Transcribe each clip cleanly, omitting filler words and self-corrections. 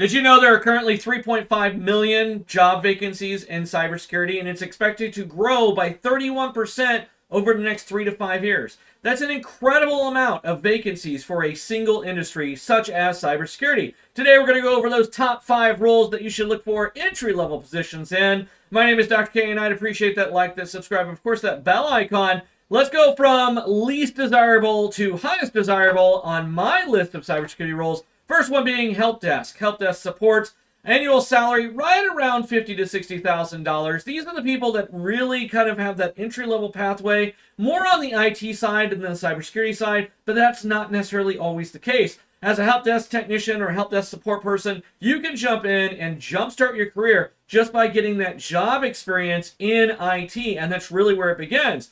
Did you know there are currently 3.5 million job vacancies in cybersecurity, and it's expected to grow by 31% over the next 3 to 5 years? That's an incredible amount of vacancies for a single industry such as cybersecurity. Today we're going to go over those top 5 roles that you should look for entry-level positions in. My name is Dr. K, and I'd appreciate that like, that subscribe, and of course that bell icon. Let's go from least desirable to highest desirable on my list of cybersecurity roles. First one being help desk. Help desk support, annual salary right around $50,000 to $60,000. These are the people that really kind of have that entry-level pathway, more on the IT side than the cybersecurity side, but that's not necessarily always the case. As a help desk technician or help desk support person, you can jump in and jumpstart your career just by getting that job experience in IT, and that's really where it begins.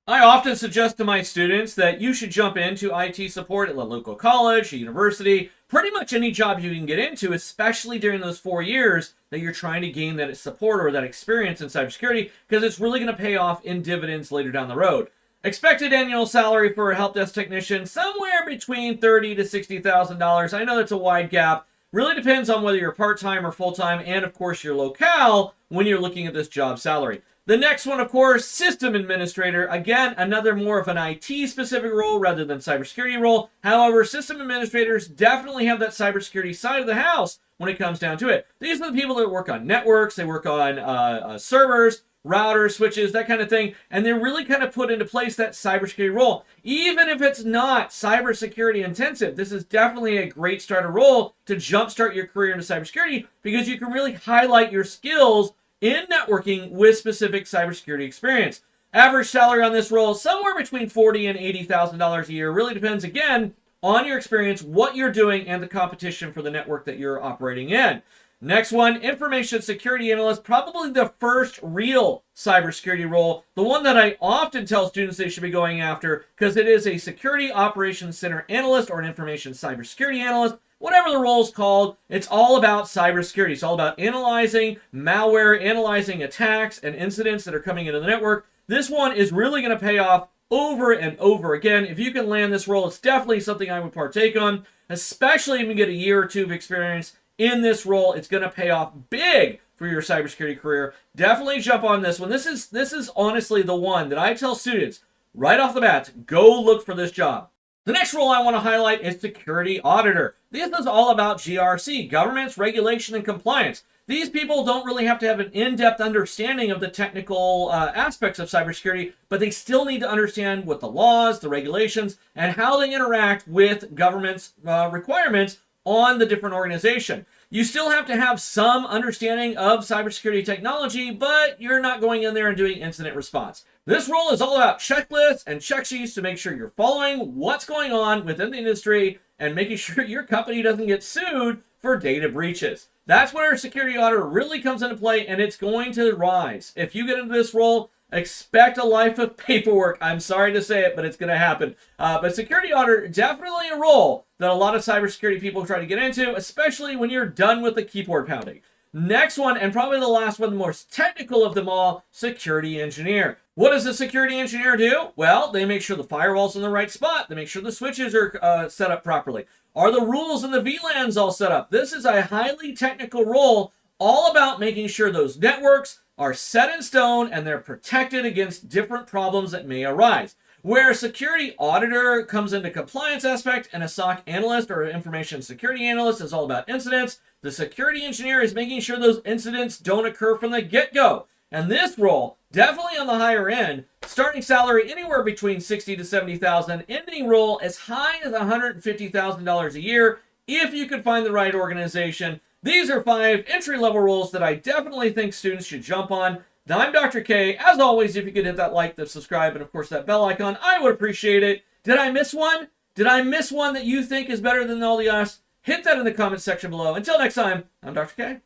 I often suggest to my students that you should jump into IT support at a local college, a university, pretty much any job you can get into, especially during those 4 years that you're trying to gain that support or that experience in cybersecurity, because it's really going to pay off in dividends later down the road. Expected annual salary for a help desk technician, somewhere between $30,000 to $60,000. I know that's a wide gap. Really depends on whether you're part-time or full-time, and of course your locale when you're looking at this job salary. The next one, of course, system administrator. Again, another more of an IT-specific role rather than cybersecurity role. However, system administrators definitely have that cybersecurity side of the house when it comes down to it. These are the people that work on networks, they work on servers, routers, switches, that kind of thing, and they really kind of put into place that cybersecurity role. Even if it's not cybersecurity intensive, this is definitely a great starter role to jumpstart your career into cybersecurity, because you can really highlight your skills in networking with specific cybersecurity experience. Average salary on this role is somewhere between $40,000 and $80,000 a year. Really depends, again, on your experience, what you're doing, and the competition for the network that you're operating in. Next one, information security analyst, probably the first real cybersecurity role, the one that I often tell students they should be going after, because it is a security operations center analyst or an information cybersecurity analyst. Whatever the role is called, it's all about cybersecurity. It's all about analyzing malware, analyzing attacks and incidents that are coming into the network. This one is really going to pay off over and over again. If you can land this role, it's definitely something I would partake on, especially if you get a year or two of experience in this role. It's going to pay off big for your cybersecurity career. Definitely jump on this one. This is honestly the one that I tell students right off the bat, go look for this job. The next role I want to highlight is security auditor. This is all about GRC, governance, regulation, and compliance. These people don't really have to have an in-depth understanding of the technical aspects of cybersecurity, but they still need to understand what the laws, the regulations, and how they interact with government's requirements on the different organization. You still have to have some understanding of cybersecurity technology, but you're not going in there and doing incident response. This role is all about checklists and check sheets to make sure you're following what's going on within the industry and making sure your company doesn't get sued for data breaches. That's where security auditor really comes into play, and it's going to rise. If you get into this role, expect a life of paperwork. I'm sorry to say it, but it's going to happen. But security auditor, definitely a role that a lot of cybersecurity people try to get into, especially when you're done with the keyboard pounding. Next one, and probably the last one, the most technical of them all, security engineer. What does a security engineer do? Well, they make sure the firewall's in the right spot. They make sure the switches are set up properly. Are the rules in the VLANs all set up? This is a highly technical role, all about making sure those networks are set in stone and they're protected against different problems that may arise. Where a security auditor comes into compliance aspect, and a SOC analyst or information security analyst is all about incidents, the security engineer is making sure those incidents don't occur from the get-go. And this role, definitely on the higher end, starting salary anywhere between $60,000 to $70,000, ending role as high as $150,000 a year if you can find the right organization. These are 5 entry-level roles that I definitely think students should jump on. I'm Dr. K. As always, if you could hit that like, that subscribe, and of course that bell icon, I would appreciate it. Did I miss one? Did I miss one that you think is better than all the others? Hit that in the comments section below. Until next time, I'm Dr. K.